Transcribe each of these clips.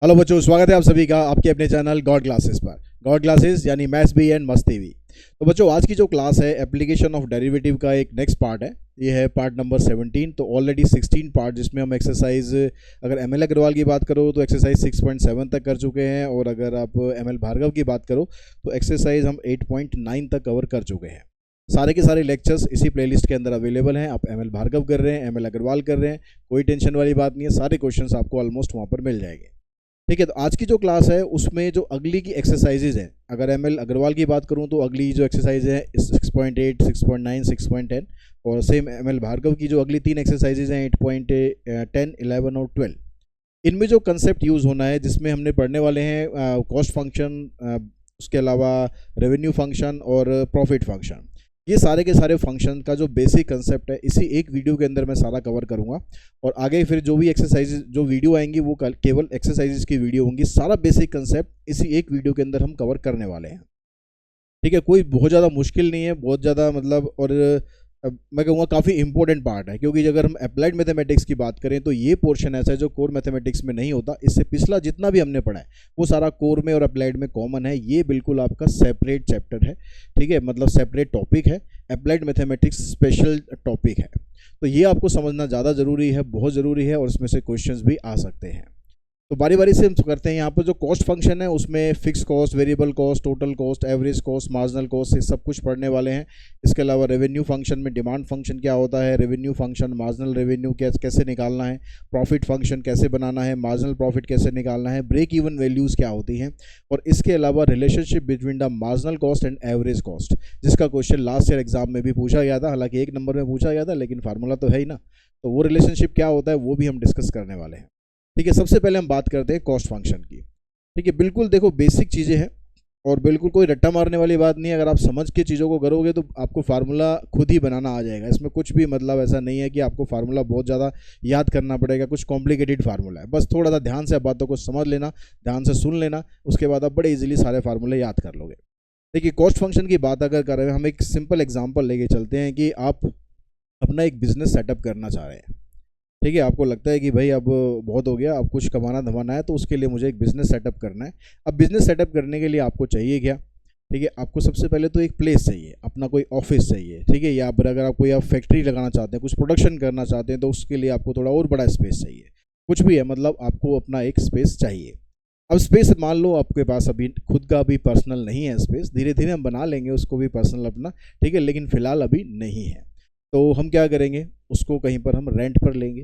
Hello बच्चों, स्वागत है आप सभी का आपके अपने चैनल गॉड क्लासेस पर। गॉड क्लासेस यानी मैथ्स बी एंड मस्ती भी। तो बच्चों, आज की जो क्लास है एप्लीकेशन ऑफ डेरिवेटिव का एक नेक्स्ट पार्ट है। ये है पार्ट नंबर 17। तो ऑलरेडी 16 पार्ट जिसमें हम एक्सरसाइज, अगर एम एल अग्रवाल की बात करो तो एक्सरसाइज 6.7 तक कर चुके हैं, और अगर आप एम एल भार्गव की बात करो तो एक्सरसाइज हम 8.9 तक कवर कर चुके हैं। सारे के सारे लेक्चर्स इसी प्लेलिस्ट के अंदर अवेलेबल हैं। आप एम एल भार्गव कर रहे हैं, एम एल अग्रवाल कर रहे हैं, कोई टेंशन वाली बात नहीं है। सारे क्वेश्चंस आपको ऑलमोस्ट वहाँ पर मिल जाएंगे। ठीक है, तो आज की जो क्लास है उसमें जो अगली की एक्सरसाइजेज हैं, अगर एम एल अग्रवाल की बात करूं तो अगली जो एक्सरसाइज है 6.8, 6.9, 6.10, और सेम एम एल भार्गव की जो अगली 3 एक्सरसाइजेज हैं 8.10, 11 और 12। इनमें जो कंसेप्ट यूज़ होना है, जिसमें हमने पढ़ने वाले हैं कॉस्ट फंक्शन, उसके अलावा रेवेन्यू फंक्शन और प्रॉफिट फंक्शन। ये सारे के सारे फंक्शन का जो बेसिक कंसेप्ट है इसी एक वीडियो के अंदर मैं सारा कवर करूंगा। और आगे फिर जो भी एक्सरसाइजेज जो वीडियो आएंगी वो केवल एक्सरसाइजेज की वीडियो होंगी। सारा बेसिक कंसेप्ट इसी एक वीडियो के अंदर हम कवर करने वाले हैं। ठीक है, कोई बहुत ज़्यादा मुश्किल नहीं है, बहुत ज़्यादा मतलब, और मैं कहूँगा काफ़ी इंपॉर्टेंट पार्ट है, क्योंकि अगर हम अप्लाइड मैथमेटिक्स की बात करें तो ये पोर्शन ऐसा है जो कोर मैथमेटिक्स में नहीं होता। इससे पिछला जितना भी हमने पढ़ा है वो सारा कोर में और अप्लाइड में कॉमन है। ये बिल्कुल आपका सेपरेट चैप्टर है। ठीक है, मतलब सेपरेट टॉपिक है। अप्लाइड मैथमेटिक्स स्पेशल टॉपिक है। तो ये आपको समझना ज़्यादा ज़रूरी है, बहुत ज़रूरी है, और इसमें से क्वेश्चंस भी आ सकते हैं। तो बारी बारी से हम करते हैं। यहाँ पर जो कॉस्ट फंक्शन है उसमें fix cost, variable cost, total cost, average cost, marginal cost, ये सब कुछ पढ़ने वाले हैं। इसके अलावा रेवेन्यू फंक्शन में डिमांड फंक्शन क्या होता है, रेवेन्यू फंक्शन मार्जिनल रेवेन्यू कैसे निकालना है, प्रॉफिट फंक्शन कैसे बनाना है, मार्जिनल प्रॉफिट कैसे निकालना है, ब्रेक इवन वैल्यूज़ क्या होती हैं, और इसके अलावा relationship between the marginal cost and average cost, जिसका क्वेश्चन लास्ट ईयर एग्जाम में भी पूछा गया था। हालांकि 1 नंबर में पूछा गया था, लेकिन फार्मूला तो है ही ना, तो वो रिलेशनशिप क्या होता है वो भी हम डिस्कस करने वाले हैं। ठीक है, सबसे पहले हम बात करते हैं कॉस्ट फंक्शन की। ठीक है, बिल्कुल देखो बेसिक चीज़ें हैं और बिल्कुल कोई रट्टा मारने वाली बात नहीं है। अगर आप समझ के चीज़ों को करोगे तो आपको फार्मूला खुद ही बनाना आ जाएगा। इसमें कुछ भी मतलब ऐसा नहीं है कि आपको फार्मूला बहुत ज़्यादा याद करना पड़ेगा, कुछ कॉम्प्लिकेटेड फार्मूला है। बस थोड़ा सा ध्यान से आप बातों को समझ लेना, ध्यान से सुन लेना, उसके बाद आप बड़े ईजिली सारे फार्मूले याद कर लोगे। देखिए, कॉस्ट फंक्शन की बात अगर कर रहे हैं, हम एक सिंपल एग्जाम्पल लेके चलते हैं कि आप अपना एक बिजनेस सेटअप करना चाह रहे हैं। ठीक है, आपको लगता है कि भाई अब बहुत हो गया, अब कुछ कमाना धमाना है, तो उसके लिए मुझे एक बिज़नेस सेटअप करना है। अब बिज़नेस सेटअप करने के लिए आपको चाहिए क्या? ठीक है, आपको सबसे पहले तो एक प्लेस चाहिए, अपना कोई ऑफिस चाहिए। ठीक है, या फिर अगर आप कोई फैक्ट्री लगाना चाहते हैं, कुछ प्रोडक्शन करना चाहते हैं, तो उसके लिए आपको थोड़ा और बड़ा स्पेस चाहिए। कुछ भी है, मतलब आपको अपना एक स्पेस चाहिए। अब स्पेस मान लो आपके पास अभी खुद का भी पर्सनल नहीं है स्पेस, धीरे धीरे हम बना लेंगे उसको भी पर्सनल अपना। ठीक है, लेकिन फ़िलहाल अभी नहीं है, तो हम क्या करेंगे, उसको कहीं पर हम रेंट पर लेंगे।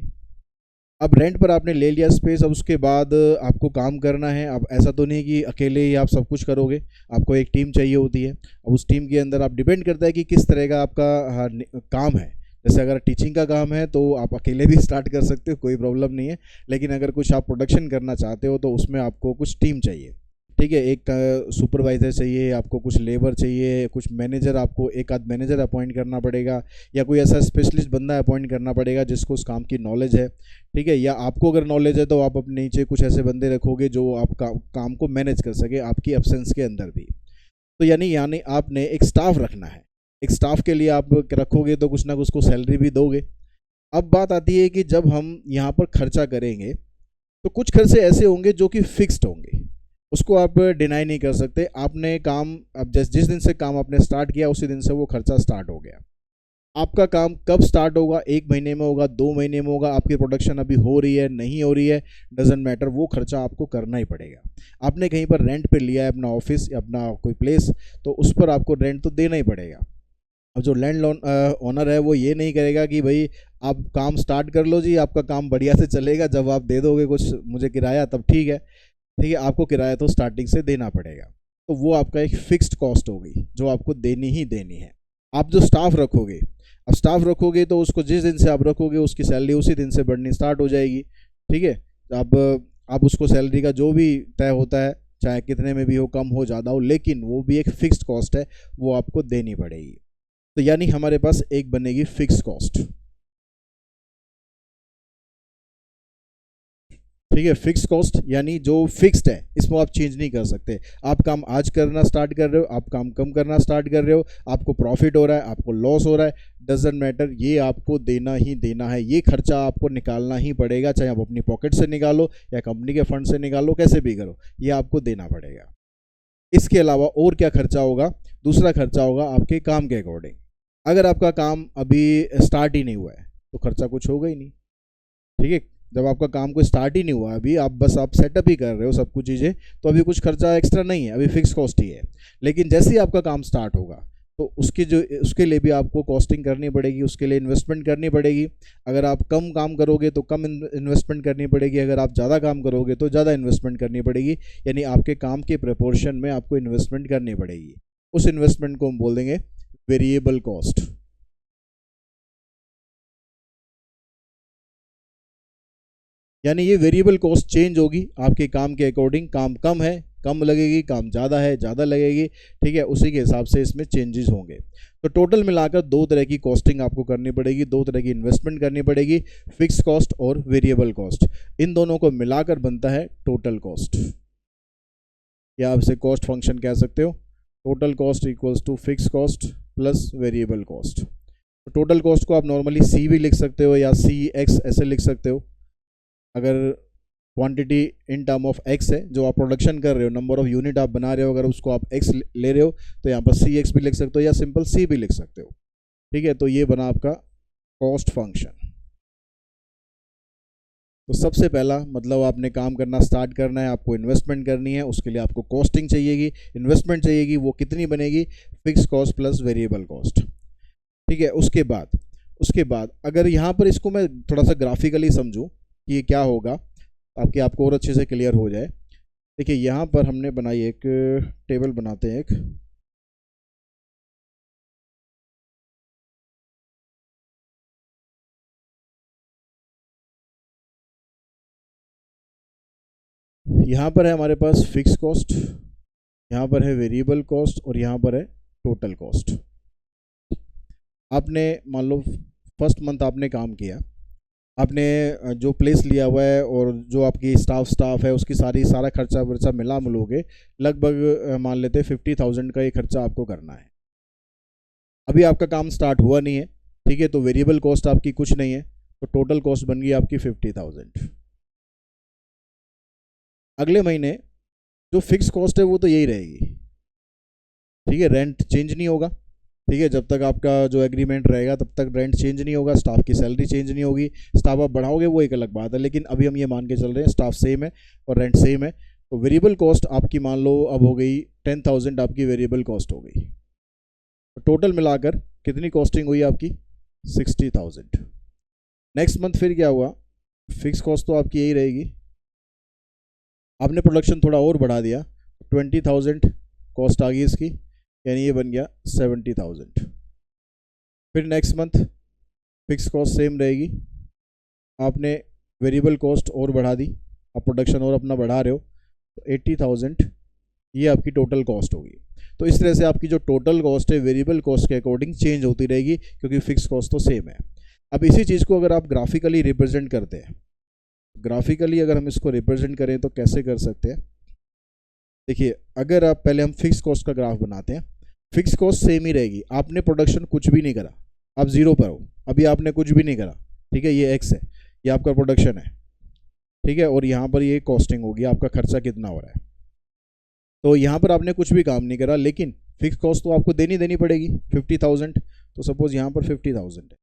अब रेंट पर आपने ले लिया स्पेस, अब उसके बाद आपको काम करना है। अब ऐसा तो नहीं कि अकेले ही आप सब कुछ करोगे, आपको एक टीम चाहिए होती है। अब उस टीम के अंदर आप डिपेंड करता है कि किस तरह का आपका काम है। जैसे अगर टीचिंग का काम है तो आप अकेले भी स्टार्ट कर सकते हो, कोई प्रॉब्लम नहीं है। लेकिन अगर कुछ आप प्रोडक्शन करना चाहते हो तो उसमें आपको कुछ टीम चाहिए। ठीक है, एक सुपरवाइज़र चाहिए, आपको कुछ लेबर चाहिए, कुछ मैनेजर, आपको एक आध मैनेजर अपॉइंट करना पड़ेगा, या कोई ऐसा स्पेशलिस्ट बंदा अपॉइंट करना पड़ेगा जिसको उस काम की नॉलेज है। ठीक है, या आपको अगर नॉलेज है तो आप अपने नीचे कुछ ऐसे बंदे रखोगे जो आपका काम को मैनेज कर सके आपकी एब्सेंस के अंदर भी। तो यानी आपने एक स्टाफ रखना है। एक स्टाफ के लिए आप रखोगे तो कुछ ना कुछ को सैलरी भी दोगे। अब बात आती है कि जब हम यहाँ पर खर्चा करेंगे तो कुछ खर्चे ऐसे होंगे जो कि फिक्स्ड होंगे, उसको आप डिनाई नहीं कर सकते। आपने काम, अब जिस दिन से काम आपने स्टार्ट किया उसी दिन से वो खर्चा स्टार्ट हो गया। आपका काम कब स्टार्ट होगा, 1 महीने में होगा, 2 महीने में होगा, आपकी प्रोडक्शन अभी हो रही है नहीं हो रही है, डजेंट मैटर, वो खर्चा आपको करना ही पड़ेगा। आपने कहीं पर रेंट पे लिया है अपना ऑफिस या अपना कोई प्लेस, तो उस पर आपको रेंट तो देना ही पड़ेगा। अब जो लैंड ओनर है वो ये नहीं करेगा कि भाई आप काम स्टार्ट कर लो जी, आपका काम बढ़िया से चलेगा, जब आप दे दोगे कुछ मुझे किराया तब ठीक है। ठीक है, आपको किराया तो स्टार्टिंग से देना पड़ेगा। तो वो आपका एक फिक्स्ड कॉस्ट होगी जो आपको देनी ही देनी है। आप जो स्टाफ रखोगे, अब स्टाफ रखोगे तो उसको जिस दिन से आप रखोगे उसकी सैलरी उसी दिन से बढ़नी स्टार्ट हो जाएगी। ठीक है, अब आप उसको सैलरी का जो भी तय होता है, चाहे कितने में भी हो, कम हो ज़्यादा हो, लेकिन वो भी एक फिक्स्ड कॉस्ट है, वो आपको देनी पड़ेगी। तो यानी हमारे पास एक बनेगी फिक्स्ड कॉस्ट। ठीक है। फिक्स कॉस्ट यानी जो फिक्स्ड है, इसमें आप चेंज नहीं कर सकते। आप काम आज करना स्टार्ट कर रहे हो, आप काम कम करना स्टार्ट कर रहे हो, आपको प्रॉफिट हो रहा है, आपको लॉस हो रहा है, डजेंट मैटर, ये आपको देना ही देना है। ये खर्चा आपको निकालना ही पड़ेगा, चाहे आप अपनी पॉकेट से निकालो या कंपनी के फंड से निकालो, कैसे भी करो, ये आपको देना पड़ेगा। इसके अलावा और क्या खर्चा होगा? दूसरा खर्चा होगा आपके काम के अकॉर्डिंग। अगर आपका काम अभी स्टार्ट ही नहीं हुआ है तो खर्चा कुछ होगा ही नहीं। ठीक है, जब आपका काम कोई स्टार्ट ही नहीं हुआ, अभी आप सेटअप ही कर रहे हो सब कुछ चीज़ें, तो अभी कुछ खर्चा एक्स्ट्रा नहीं है, अभी फिक्स कॉस्ट ही है। लेकिन जैसे ही आपका काम स्टार्ट होगा तो उसके लिए भी आपको कॉस्टिंग करनी पड़ेगी, उसके लिए इन्वेस्टमेंट करनी पड़ेगी। अगर आप कम काम करोगे तो कम इन्वेस्टमेंट करनी पड़ेगी, अगर आप ज़्यादा काम करोगे तो ज़्यादा इन्वेस्टमेंट करनी पड़ेगी। यानी आपके काम के प्रपोर्शन में आपको इन्वेस्टमेंट करनी पड़ेगी। उस इन्वेस्टमेंट को हम बोल देंगे वेरिएबल कॉस्ट। यानी ये वेरिएबल कॉस्ट चेंज होगी आपके काम के अकॉर्डिंग। काम कम है, कम लगेगी, काम ज़्यादा है, ज़्यादा लगेगी। ठीक है, उसी के हिसाब से इसमें चेंजेस होंगे। तो टोटल मिलाकर दो तरह की कॉस्टिंग आपको करनी पड़ेगी, दो तरह की इन्वेस्टमेंट करनी पड़ेगी, फिक्स कॉस्ट और वेरिएबल कॉस्ट। इन दोनों को मिलाकर बनता है टोटल कॉस्ट, या आप इसे कॉस्ट फंक्शन कह सकते हो। Total cost equals to fix cost plus variable cost. तो टोटल कॉस्ट को आप नॉर्मली सी भी लिख सकते हो या सी एक्स ऐसे लिख सकते हो। अगर quantity in term of x है, जो आप प्रोडक्शन कर रहे हो, नंबर ऑफ यूनिट आप बना रहे हो, अगर उसको आप एक्स ले रहे हो तो यहाँ पर सी एक्स भी लिख सकते हो या सिंपल सी भी लिख सकते हो। ठीक है, तो ये बना आपका कॉस्ट फंक्शन। तो सबसे पहला मतलब आपने काम करना स्टार्ट करना है, आपको इन्वेस्टमेंट करनी है, उसके लिए आपको कॉस्टिंग चाहिएगी, इन्वेस्टमेंट चाहिएगी। वो कितनी बनेगी? Fix cost plus variable cost. ठीक है, उसके बाद अगर यहाँ पर इसको मैं थोड़ा सा ग्राफिकली समझूँ कि ये क्या होगा, ताकि आपको और अच्छे से क्लियर हो जाए। देखिए, यहाँ पर हमने बनाई एक टेबल बनाते हैं एक। यहाँ पर है हमारे पास फिक्स कॉस्ट, यहाँ पर है वेरिएबल कॉस्ट और यहाँ पर है टोटल कॉस्ट। आपने मान लो फर्स्ट मंथ आपने काम किया, आपने जो प्लेस लिया हुआ है और जो आपकी स्टाफ है उसकी सारा खर्चा वर्चा मिला मिलोगे लगभग मान लेते हैं 50,000 का ये खर्चा आपको करना है। अभी आपका काम स्टार्ट हुआ नहीं है, ठीक है, तो वेरिएबल कॉस्ट आपकी कुछ नहीं है, तो टोटल कॉस्ट बन गई आपकी 50,000। अगले महीने जो फिक्स कॉस्ट है वो तो यही रहेगी। ठीक है, रेंट चेंज नहीं होगा। ठीक है, जब तक आपका जो एग्रीमेंट रहेगा तब तक रेंट चेंज नहीं होगा, स्टाफ की सैलरी चेंज नहीं होगी। स्टाफ आप बढ़ाओगे वो एक अलग बात है, लेकिन अभी हम ये मान के चल रहे हैं स्टाफ सेम है और रेंट सेम है। तो वेरिएबल कॉस्ट आपकी मान लो अब हो गई 10,000, आपकी वेरिएबल कॉस्ट हो गई। तो टोटल मिलाकर कितनी कॉस्टिंग हुई आपकी? 60,000। नेक्स्ट मंथ फिर क्या हुआ? फिक्स कॉस्ट तो आपकी यही रहेगी, आपने प्रोडक्शन थोड़ा और बढ़ा दिया, 20,000 कॉस्ट आ गई इसकी, यानी ये बन गया 70,000। फिर next month fix cost same रहेगी, आपने वेरिएबल कॉस्ट और बढ़ा दी, आप प्रोडक्शन और अपना बढ़ा रहे हो, तो 80,000 ये आपकी टोटल कॉस्ट होगी। तो इस तरह से आपकी जो टोटल कॉस्ट है वेरिएबल कॉस्ट के अकॉर्डिंग चेंज होती रहेगी, क्योंकि फिक्स कॉस्ट तो सेम है। अब इसी चीज़ को अगर आप ग्राफिकली रिप्रेजेंट करते हैं, ग्राफिकली अगर हम इसको रिप्रेजेंट करें तो कैसे कर सकते हैं? देखिए, अगर आप पहले हम फिक्स कॉस्ट का ग्राफ बनाते हैं, फिक्स कॉस्ट सेम ही रहेगी। आपने प्रोडक्शन कुछ भी नहीं करा, आप जीरो पर हो, अभी आपने कुछ भी नहीं करा। ठीक है, ये एक्स है, ये आपका प्रोडक्शन है। ठीक है, और यहाँ पर ये कॉस्टिंग होगी, आपका खर्चा कितना हो रहा है। तो यहाँ पर आपने कुछ भी काम नहीं करा, लेकिन फिक्स कॉस्ट तो आपको देनी पड़ेगी 50,000। तो सपोज यहाँ पर 50,000 है।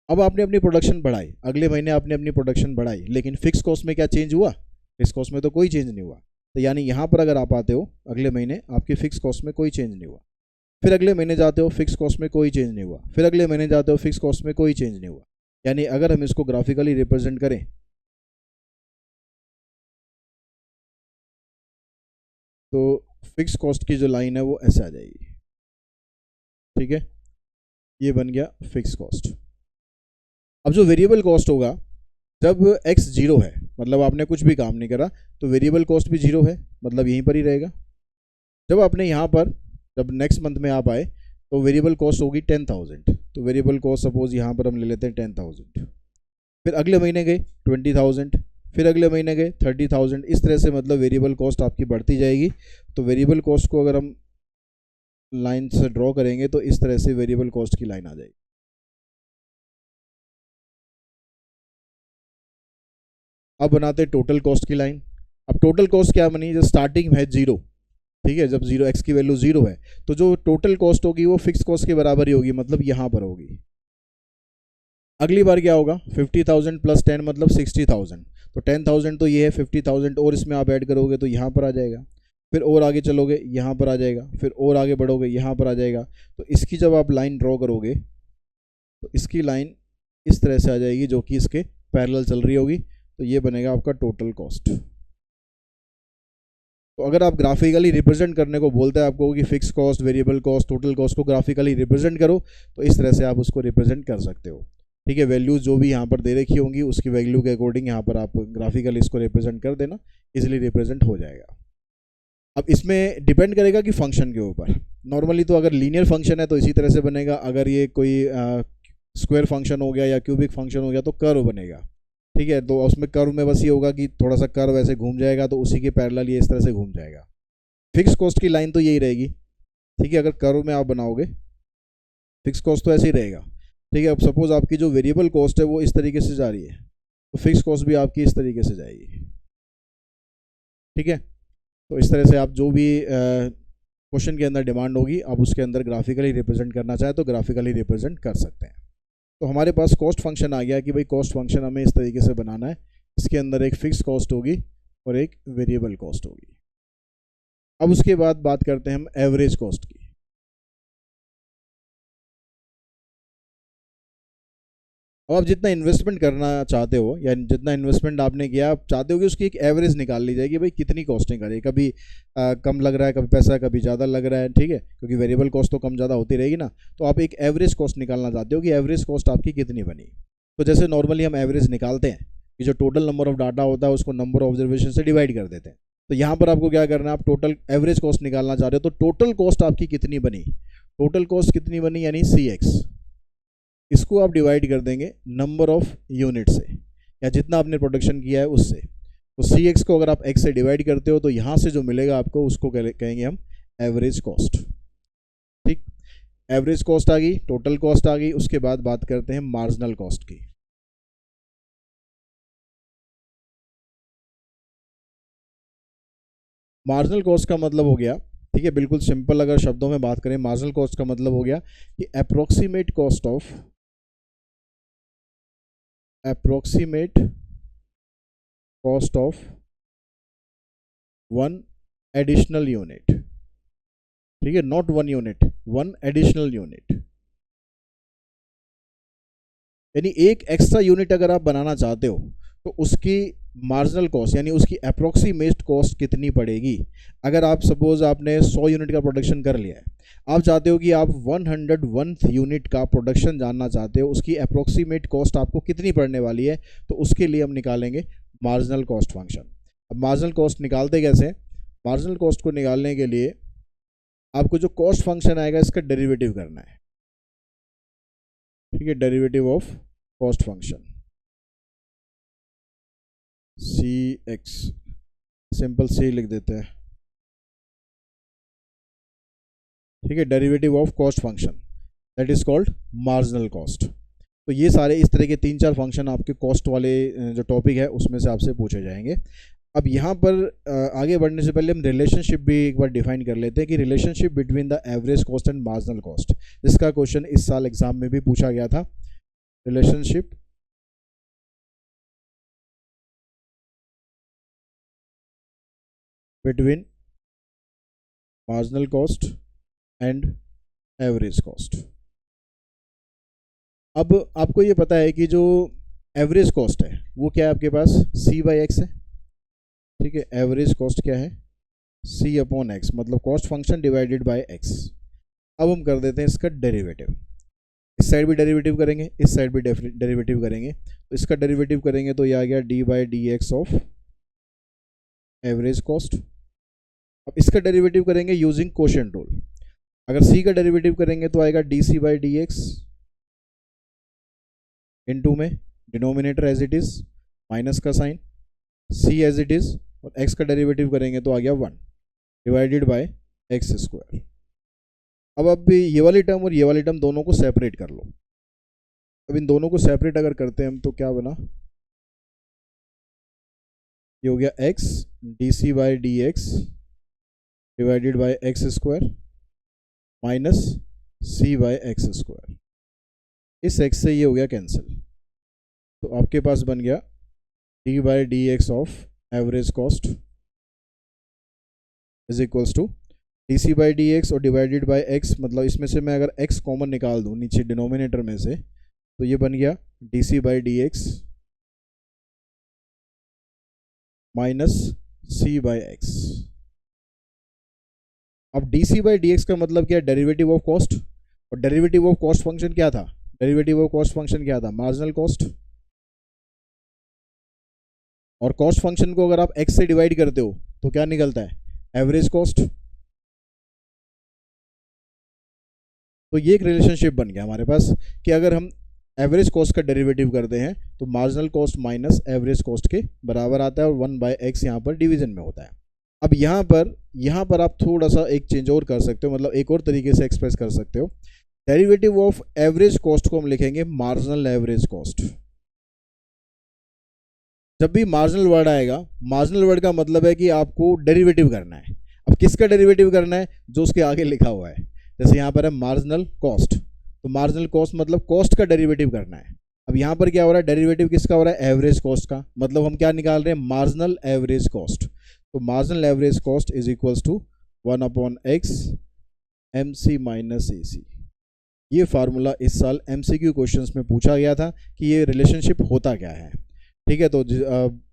अब आपने अपनी प्रोडक्शन बढ़ाई, अगले महीने आपने अपनी प्रोडक्शन बढ़ाई, लेकिन फिक्स कॉस्ट में क्या चेंज हुआ? फिक्स कॉस्ट में तो कोई चेंज नहीं हुआ। तो यानी यहाँ पर अगर आप आते हो अगले महीने, आपकी फिक्स कॉस्ट में कोई चेंज नहीं हुआ। फिर अगले महीने जाते हो, फिक्स कॉस्ट में कोई चेंज नहीं हुआ। फिर अगले महीने जाते हो, फिक्स कॉस्ट में कोई चेंज नहीं हुआ। यानी अगर हम इसको ग्राफिकली रिप्रेजेंट करें तो फिक्स कॉस्ट की जो लाइन है वो ऐसे आ जाएगी। ठीक है, ये बन गया फिक्स कॉस्ट। अब जो वेरिएबल कॉस्ट होगा, जब x जीरो है, मतलब आपने कुछ भी काम नहीं करा, तो वेरिएबल कॉस्ट भी जीरो है, मतलब यहीं पर ही रहेगा। जब आपने यहाँ पर, जब नेक्स्ट मंथ में आप आए तो वेरिएबल कॉस्ट होगी 10,000, तो वेरिएबल कॉस्ट सपोज यहाँ पर हम ले लेते हैं 10,000। फिर अगले महीने गए 20,000, फिर अगले महीने गए 30,000, इस तरह से मतलब वेरिएबल कॉस्ट आपकी बढ़ती जाएगी। तो वेरिएबल कॉस्ट को अगर हम लाइन से ड्रॉ करेंगे तो इस तरह से वेरिएबल कॉस्ट की लाइन आ जाएगी। अब बनाते हैं टोटल कॉस्ट की लाइन। अब टोटल कॉस्ट क्या बनी, जब स्टार्टिंग है जीरो, ठीक है, जब जीरो एक्स की वैल्यू जीरो है तो जो टोटल कॉस्ट होगी वो फिक्स कॉस्ट के बराबर ही होगी, मतलब यहाँ पर होगी। अगली बार क्या होगा, 50,000 प्लस 10 मतलब 60,000, तो 10,000 तो ये है, 50,000 और इसमें आप ऐड करोगे तो यहाँ पर आ जाएगा। फिर और आगे चलोगे यहाँ पर आ जाएगा, फिर और आगे बढ़ोगे यहाँ पर आ जाएगा। तो इसकी जब आप लाइन ड्रॉ करोगे तो इसकी लाइन इस तरह से आ जाएगी जो कि इसके पैरेलल चल रही होगी। तो ये बनेगा आपका टोटल कॉस्ट। तो अगर आप ग्राफिकली रिप्रेजेंट करने को बोलते हैं आपको कि fix cost, variable cost, total cost को ग्राफिकली रिप्रेजेंट करो, तो इस तरह से आप उसको रिप्रेजेंट कर सकते हो। ठीक है, वैल्यूज जो भी यहाँ पर दे रखी होंगी उसकी वैल्यू के अकॉर्डिंग यहाँ पर आप ग्राफिकली इसको रिप्रेजेंट कर देना, इजीली रिप्रेजेंट हो जाएगा। अब इसमें डिपेंड करेगा कि फंक्शन के ऊपर। नॉर्मली तो अगर लीनियर फंक्शन है तो इसी तरह से बनेगा, अगर ये कोई स्क्वायर फंक्शन हो गया या क्यूबिक फंक्शन हो गया तो कर्व बनेगा। ठीक है, तो उसमें कर्व में बस ये होगा कि थोड़ा सा कर्व ऐसे घूम जाएगा तो उसी के पैरेलल ये इस तरह से घूम जाएगा। फिक्स कॉस्ट की लाइन तो यही रहेगी। ठीक है, अगर कर्व में आप बनाओगे फिक्स कॉस्ट तो ऐसे ही रहेगा। ठीक है, अब सपोज आपकी जो वेरिएबल कॉस्ट है वो इस तरीके से जा रही है तो फिक्स कॉस्ट भी आपकी इस तरीके से जाएगी। ठीक है, तो इस तरह से आप जो भी क्वेश्चन के अंदर डिमांड होगी आप उसके अंदर ग्राफिकली रिप्रेजेंट करना चाहें तो ग्राफिकली रिप्रेजेंट कर सकते हैं। तो हमारे पास कॉस्ट फंक्शन आ गया कि भाई कॉस्ट फंक्शन हमें इस तरीके से बनाना है, इसके अंदर एक फिक्स कॉस्ट होगी और एक वेरिएबल कॉस्ट होगी। अब उसके बाद बात करते हैं हम एवरेज कॉस्ट की। अब आप जितना इन्वेस्टमेंट करना चाहते हो या जितना इन्वेस्टमेंट आपने किया आप चाहते हो कि उसकी एक एवरेज निकाल ली जाएगी, भाई कितनी कॉस्टिंग करें, कभी कम लग रहा है, कभी पैसा कभी ज़्यादा लग रहा है। ठीक है, क्योंकि वेरिएबल कॉस्ट तो कम ज़्यादा होती रहेगी ना, तो आप एक एवरेज कॉस्ट निकालना चाहते हो कि एवरेज कॉस्ट आपकी कितनी बनी। तो जैसे नॉर्मली हम एवरेज निकालते हैं कि जो टोटल नंबर ऑफ डाटा होता है उसको नंबर ऑफ ऑब्जर्वेशन से डिवाइड कर देते हैं। तो यहाँ पर आपको क्या करना है, आप टोटल एवरेज कॉस्ट निकालना चाह रहे हो तो टोटल कॉस्ट आपकी कितनी बनी, टोटल कॉस्ट कितनी बनी यानी CX, इसको आप डिवाइड कर देंगे नंबर ऑफ यूनिट से या जितना आपने प्रोडक्शन किया है उससे। तो CX को अगर आप X से डिवाइड करते हो तो यहाँ से जो मिलेगा आपको उसको कहेंगे हम एवरेज कॉस्ट। ठीक, एवरेज कॉस्ट आ गई, टोटल कॉस्ट आ गई, उसके बाद बात करते हैं मार्जिनल कॉस्ट की। मार्जिनल कॉस्ट का मतलब हो गया, ठीक है, बिल्कुल सिंपल अगर शब्दों में बात करें, मार्जिनल कॉस्ट का मतलब हो गया कि approximate cost of one additional unit. ठीक है, not one unit, one additional unit, यानी एक एक्स्ट्रा यूनिट अगर आप बनाना चाहते हो तो उसकी मार्जिनल कॉस्ट यानी उसकी अप्रोक्सीमेट कॉस्ट कितनी पड़ेगी। अगर आप सपोज आपने 100 यूनिट का प्रोडक्शन कर लिया है, आप चाहते हो कि आप 101 यूनिट का प्रोडक्शन जानना चाहते हो, उसकी अप्रोक्सीमेट कॉस्ट आपको कितनी पड़ने वाली है, तो उसके लिए हम निकालेंगे मार्जिनल कॉस्ट फंक्शन। अब मार्जिनल कॉस्ट निकालते कैसे, मार्जिनल कॉस्ट को निकालने के लिए आपको जो कॉस्ट फंक्शन आएगा इसका डेरिवेटिव करना है। ठीक है, derivative of cost function CX, simple C लिख देते हैं। ठीक है, derivative of cost function that is called marginal cost. तो ये सारे इस तरह के 3-4 फंक्शन आपके कॉस्ट वाले जो टॉपिक है उसमें से आपसे पूछे जाएंगे। अब यहाँ पर आगे बढ़ने से पहले हम रिलेशनशिप भी एक बार डिफाइन कर लेते हैं कि relationship between the average cost and marginal cost, जिसका क्वेश्चन इस साल एग्जाम में भी पूछा गया था। Relationship between marginal cost and average cost. अब आपको ये पता है कि जो एवरेज कॉस्ट है वो क्या है आपके पास, C/X है। ठीक है, एवरेज कॉस्ट क्या है, C/X, मतलब cost function divided by X। अब हम कर देते हैं इसका डेरिवेटिव, इस साइड भी डेरिवेटिव करेंगे, इस साइड भी डेरिवेटिव करेंगे। तो इसका डेरिवेटिव करेंगे तो ये आ गया D/dx ऑफ एवरेज कॉस्ट। अब इसका डेरिवेटिव करेंगे यूजिंग कोशेंट रूल। अगर C का डेरिवेटिव करेंगे तो आएगा dC/dx, इनटू में denominator as it is minus का sign, C as it is, और एक्स का डेरिवेटिव करेंगे तो आ गया 1 डिवाइडेड बाय एक्स स्क्वायर। अब ये वाली टर्म और ये वाली टर्म दोनों को सेपरेट कर लो। अब इन दोनों को सेपरेट अगर करते हैं हम तो क्या बना, ये हो गया X D C by D X divided by X square minus C by X square. इस एक्स से ये हो गया कैंसिल, तो आपके पास बन गया D by D X of average cost is equals to D C by D X और डिवाइडेड बाई एक्स, मतलब इसमें से मैं अगर एक्स कॉमन निकाल दूँ नीचे डिनोमिनेटर में से, तो ये बन गया D C by D X minus C by X. अब D C by D X का मतलब क्या है, डेरिवेटिव ऑफ कॉस्ट, और डेरिवेटिव ऑफ कॉस्ट फंक्शन क्या था, डेरिवेटिव ऑफ कॉस्ट फंक्शन क्या था, मार्जिनल कॉस्ट। और कॉस्ट फंक्शन को अगर आप एक्स से डिवाइड करते हो तो क्या निकलता है, एवरेज कॉस्ट। तो ये एक रिलेशनशिप बन गया हमारे पास कि अगर हम एवरेज कॉस्ट का डेरिवेटिव करते हैं तो marginal cost minus average cost के बराबर आता है, और 1 बाय एक्स यहाँ पर डिवीजन में होता है। अब यहाँ पर आप थोड़ा सा एक चेंज और कर सकते हो, मतलब एक और तरीके से एक्सप्रेस कर सकते हो। डेरिवेटिव ऑफ एवरेज कॉस्ट को हम लिखेंगे मार्जिनल एवरेज कॉस्ट। जब भी मार्जिनल वर्ड आएगा, मार्जिनल वर्ड का मतलब है कि आपको डेरिवेटिव करना है। अब किसका डेरिवेटिव करना है, जो उसके आगे लिखा हुआ है। जैसे यहाँ पर है मार्जिनल कॉस्ट, तो मार्जिनल कॉस्ट मतलब कॉस्ट का डेरिवेटिव करना है। अब यहाँ पर क्या हो रहा है, डेरिवेटिव किसका हो रहा है, एवरेज कॉस्ट का, मतलब हम क्या निकाल रहे हैं, मार्जिनल एवरेज कॉस्ट। तो marginal average cost is equals to 1/x MC minus AC। ये फार्मूला इस साल MCQ क्वेश्चंस में पूछा गया था कि ये रिलेशनशिप होता क्या है। ठीक है, तो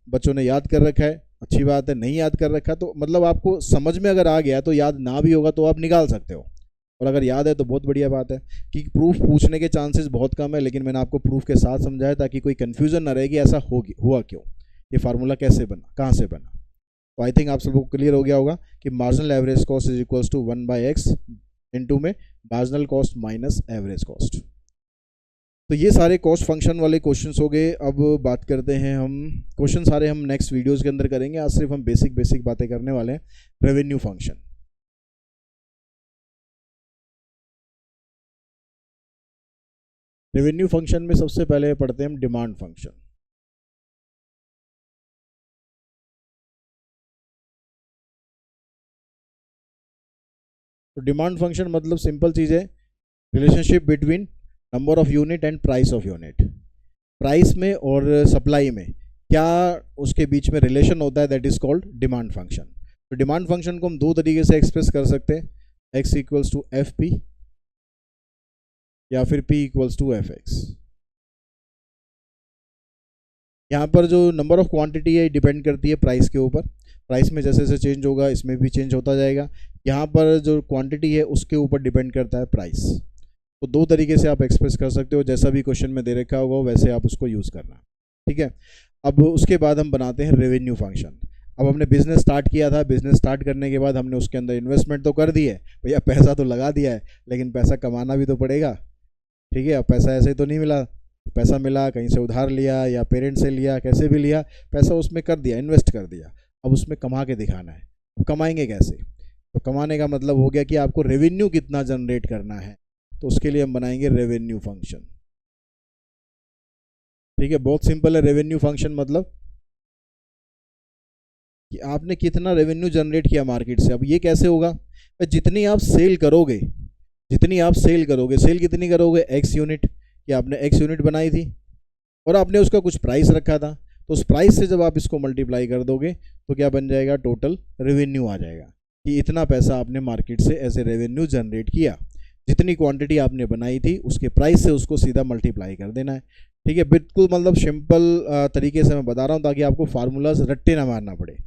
बच्चों ने याद कर रखा है, अच्छी बात है। नहीं याद कर रखा तो मतलब आपको समझ में अगर आ गया, तो याद ना भी होगा तो आप निकाल सकते हो, और अगर याद है तो बहुत बढ़िया बात है कि प्रूफ पूछने के चांसेस बहुत कम है, लेकिन मैंने आपको प्रूफ के साथ समझाया ताकि कोई कन्फ्यूजन ना रहे कि ऐसा हुआ क्यों, ये फार्मूला कैसे बना, कहाँ से बना। तो आई थिंक आप सबको क्लियर हो गया होगा कि marginal average cost is equals to 1/x into में marginal cost minus average cost. तो ये सारे कॉस्ट फंक्शन वाले क्वेश्चंस हो गए। अब बात करते हैं हम, क्वेश्चन सारे हम नेक्स्ट वीडियोस के अंदर करेंगे, आज सिर्फ हम बेसिक बातें करने वाले हैं। रेवेन्यू फंक्शन, रेवेन्यू फंक्शन में सबसे पहले पढ़ते हैं हम डिमांड फंक्शन। तो डिमांड फंक्शन मतलब सिंपल चीज़ है, relationship between number of unit and price of unit. Price में और सप्लाई में क्या उसके बीच में रिलेशन होता है, that is called demand function. तो डिमांड फंक्शन को हम दो तरीके से एक्सप्रेस कर सकते हैं, x equals to F P या फिर p equals to F X. यहाँ पर जो नंबर ऑफ क्वांटिटी है डिपेंड करती है प्राइस के ऊपर, प्राइस में जैसे जैसे चेंज होगा इसमें भी चेंज होता जाएगा। यहाँ पर जो क्वांटिटी है उसके ऊपर डिपेंड करता है प्राइस। तो दो तरीके से आप एक्सप्रेस कर सकते हो, जैसा भी क्वेश्चन में दे रखा होगा वैसे आप उसको यूज़ करना। ठीक है, अब उसके बाद हम बनाते हैं रेवेन्यू फंक्शन। अब हमने बिजनेस स्टार्ट किया था, बिजनेस स्टार्ट करने के बाद हमने उसके अंदर इन्वेस्टमेंट तो कर दी है भैया, पैसा तो लगा दिया है, लेकिन पैसा कमाना भी तो पड़ेगा। ठीक है, अब पैसा ऐसे ही तो नहीं मिला, पैसा मिला कहीं से उधार लिया या पेरेंट से लिया, कैसे भी लिया, पैसा उसमें कर दिया, इन्वेस्ट कर दिया। अब उसमें कमा के दिखाना है। अब कमाएंगे कैसे, तो कमाने का मतलब हो गया कि आपको रेवेन्यू कितना जनरेट करना है, तो उसके लिए हम बनाएंगे रेवेन्यू फंक्शन। ठीक है, बहुत सिंपल है। रेवेन्यू फंक्शन मतलब कि आपने कितना रेवेन्यू जनरेट किया मार्केट से। अब ये कैसे होगा, जितनी आप सेल करोगे, सेल कितनी करोगे, एक्स यूनिट, कि आपने एक्स यूनिट बनाई थी और आपने उसका कुछ प्राइस रखा था, तो उस प्राइस से जब आप इसको मल्टीप्लाई कर दोगे तो क्या बन जाएगा, टोटल रेवेन्यू आ जाएगा कि इतना पैसा आपने मार्केट से एज ए रेवेन्यू जनरेट किया। जितनी क्वांटिटी आपने बनाई थी उसके प्राइस से उसको सीधा मल्टीप्लाई कर देना है। ठीक है, बिल्कुल मतलब सिंपल तरीके से मैं बता रहा हूँ ताकि आपको फार्मूलाज रट्टे ना मारना पड़े।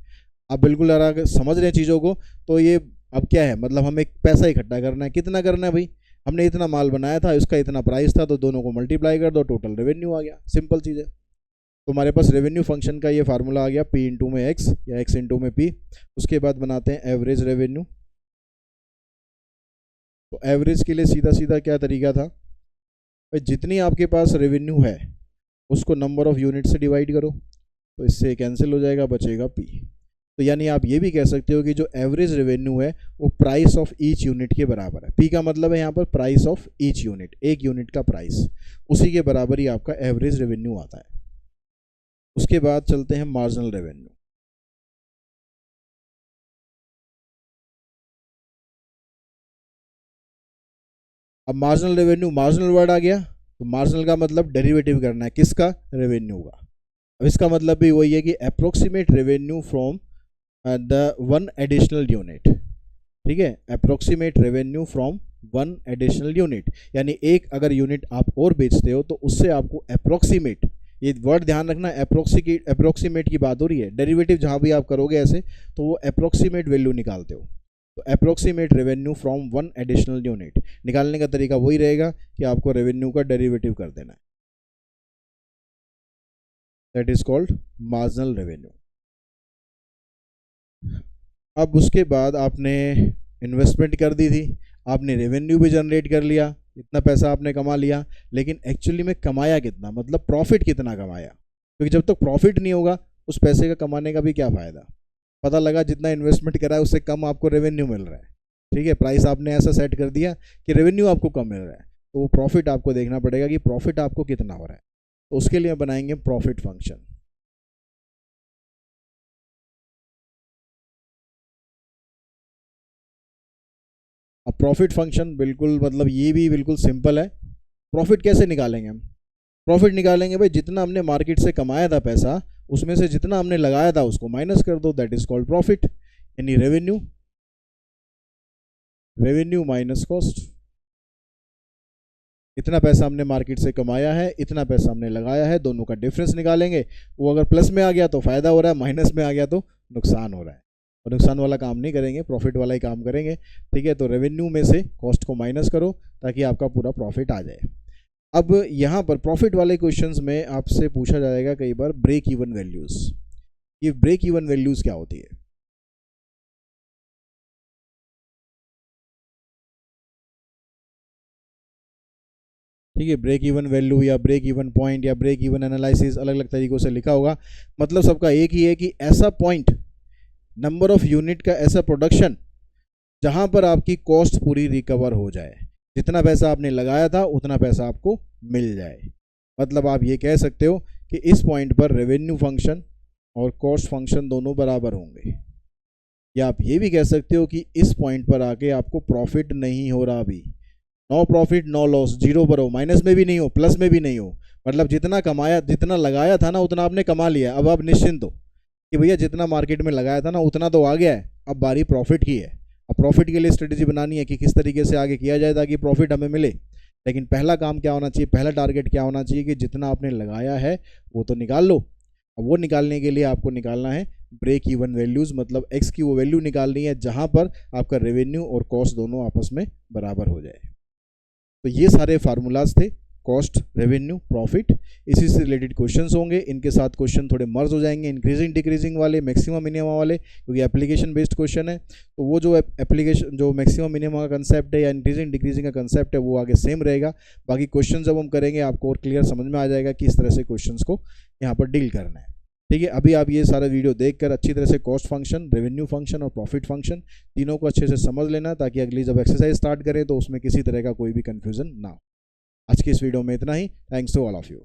आप बिल्कुल अगर समझ रहे हैं चीज़ों को, तो ये अब क्या है, मतलब हमें पैसा इकट्ठा करना है। कितना करना है भाई, हमने इतना माल बनाया था, इसका इतना प्राइस था, तो दोनों को मल्टीप्लाई कर दो, टोटल रेवेन्यू आ गया। सिंपल चीज़ है। तो हमारे पास रेवेन्यू फंक्शन का ये फार्मूला आ गया, P इंटू में एक्स या एक्स इंटू में P। उसके बाद बनाते हैं एवरेज रेवेन्यू। तो एवरेज के लिए सीधा सीधा क्या तरीका था भाई, जितनी आपके पास रेवेन्यू है उसको नंबर ऑफ यूनिट से डिवाइड करो। तो इससे कैंसिल हो जाएगा, बचेगा पी। तो यानी आप ये भी कह सकते हो कि जो एवरेज रेवेन्यू है वो प्राइस ऑफ ईच यूनिट के बराबर है। पी का मतलब है यहाँ पर प्राइस ऑफ ईच यूनिट, एक यूनिट का प्राइस, उसी के बराबर ही आपका एवरेज रेवेन्यू आता है। उसके बाद चलते हैं मार्जिनल रेवेन्यू। अब मार्जिनल रेवेन्यू, मार्जिनल वर्ड आ गया, तो मार्जिनल का मतलब डेरिवेटिव करना है, किसका, रेवेन्यू का। अब इसका मतलब भी वही है कि approximate revenue from the one additional unit, ठीक है, approximate revenue from one additional unit, यानी एक अगर यूनिट आप और बेचते हो तो उससे आपको अप्रोक्सीमेट, ये वर्ड ध्यान रखना, अप्रोक्सीमेट की बात हो रही है। डेरिवेटिव जहाँ भी आप करोगे ऐसे तो वो अप्रोक्सीमेट वैल्यू निकालते हो, तो approximate revenue from one additional unit निकालने का तरीका वही रहेगा कि आपको रेवेन्यू का डेरिवेटिव कर देना है, that is called marginal revenue. अब उसके बाद आपने इन्वेस्टमेंट कर दी थी, आपने रेवेन्यू भी जनरेट कर लिया, इतना पैसा आपने कमा लिया, लेकिन एक्चुअली में कमाया कितना, मतलब प्रॉफिट कितना कमाया, क्योंकि जब तक प्रॉफिट नहीं होगा उस पैसे का कमाने का भी क्या फ़ायदा। पता लगा जितना इन्वेस्टमेंट करा है उससे कम आपको रेवेन्यू मिल रहा है, ठीक है, प्राइस आपने ऐसा सेट कर दिया कि रेवेन्यू आपको कम मिल रहा है, तो वो प्रॉफिट आपको देखना पड़ेगा कि प्रॉफिट आपको कितना हो रहा है। तो उसके लिए बनाएंगे प्रॉफिट फंक्शन। अब प्रॉफिट फंक्शन बिल्कुल मतलब ये भी बिल्कुल सिंपल है। प्रॉफिट कैसे निकालेंगे हम, प्रॉफिट निकालेंगे भाई जितना हमने मार्केट से कमाया था पैसा, उसमें से जितना हमने लगाया था उसको माइनस कर दो, दैट इज कॉल्ड प्रॉफिट, यानी रेवेन्यू, रेवेन्यू माइनस कॉस्ट। इतना पैसा हमने मार्केट से कमाया है, इतना पैसा हमने लगाया है, दोनों का डिफरेंस निकालेंगे। वो अगर प्लस में आ गया तो फायदा हो रहा है, माइनस में आ गया तो नुकसान हो रहा है, और नुकसान वाला काम नहीं करेंगे, प्रॉफिट वाला ही काम करेंगे, ठीक है। तो रेवेन्यू में से कॉस्ट को माइनस करो ताकि आपका पूरा प्रॉफिट आ जाए। अब यहाँ पर प्रॉफिट वाले क्वेश्चंस में आपसे पूछा जाएगा कई बार ब्रेक इवन वैल्यूज़। ये ब्रेक इवन वैल्यूज़ क्या होती है, ठीक है, ब्रेक इवन वैल्यू या ब्रेक इवन पॉइंट या ब्रेक इवन एनालिसिस अलग अलग तरीक़ों से लिखा होगा, मतलब सबका एक ही है कि ऐसा पॉइंट, नंबर ऑफ यूनिट का ऐसा प्रोडक्शन जहाँ पर आपकी कॉस्ट पूरी रिकवर हो जाए, जितना पैसा आपने लगाया था उतना पैसा आपको मिल जाए। मतलब आप ये कह सकते हो कि इस पॉइंट पर रेवेन्यू फंक्शन और कॉस्ट फंक्शन दोनों बराबर होंगे, या आप ये भी कह सकते हो कि इस पॉइंट पर आके आपको प्रॉफिट नहीं हो रहा, अभी no profit no loss, zero पर हो, माइनस में भी नहीं हो, प्लस में भी नहीं हो, मतलब जितना कमाया, जितना लगाया था ना उतना आपने कमा लिया। अब आप निश्चिंत हो कि भैया जितना मार्केट में लगाया था ना उतना तो आ गया है, अब बारी प्रॉफिट की है। अब प्रॉफिट के लिए स्ट्रेटेजी बनानी है कि किस तरीके से आगे किया जाए ताकि प्रॉफिट हमें मिले। लेकिन पहला काम क्या होना चाहिए, पहला टारगेट क्या होना चाहिए कि जितना आपने लगाया है वो तो निकाल लो। अब वो निकालने के लिए आपको निकालना है ब्रेक इवन वैल्यूज़, मतलब एक्स की वो वैल्यू निकालनी है जहाँ पर आपका रेवेन्यू और कॉस्ट दोनों आपस में बराबर हो जाए। तो ये सारे फार्मूलाज थे, कॉस्ट, रेवेन्यू, प्रॉफिट, इसी से रिलेटेड क्वेश्चंस होंगे। इनके साथ क्वेश्चन थोड़े मर्ज हो जाएंगे, इंक्रीजिंग डिक्रीजिंग वाले, मैक्सिमम मिनिमम वाले, क्योंकि एप्लीकेशन बेस्ड क्वेश्चन है। तो वो जो एप्लीकेशन जो मैक्सिमम मिनिमम का कंसेप्ट है या इंक्रीजिंग डिक्रीजिंग का कंसेप्ट है वो आगे सेम रहेगा। बाकी क्वेश्चन जब हम करेंगे आपको और क्लियर समझ में आ जाएगा कि इस तरह से क्वेश्चन को यहाँ पर डील करना है, ठीक है। अभी आप ये सारा वीडियो देखकर अच्छी तरह से कॉस्ट फंक्शन, रेवेन्यू फंक्शन और प्रॉफिट फंक्शन तीनों को अच्छे से समझ लेना, ताकि अगली जब एक्सरसाइज स्टार्ट करें तो उसमें किसी तरह का कोई भी कन्फ्यूजन ना हो। आज की इस वीडियो में इतना ही। Thanks to all of you.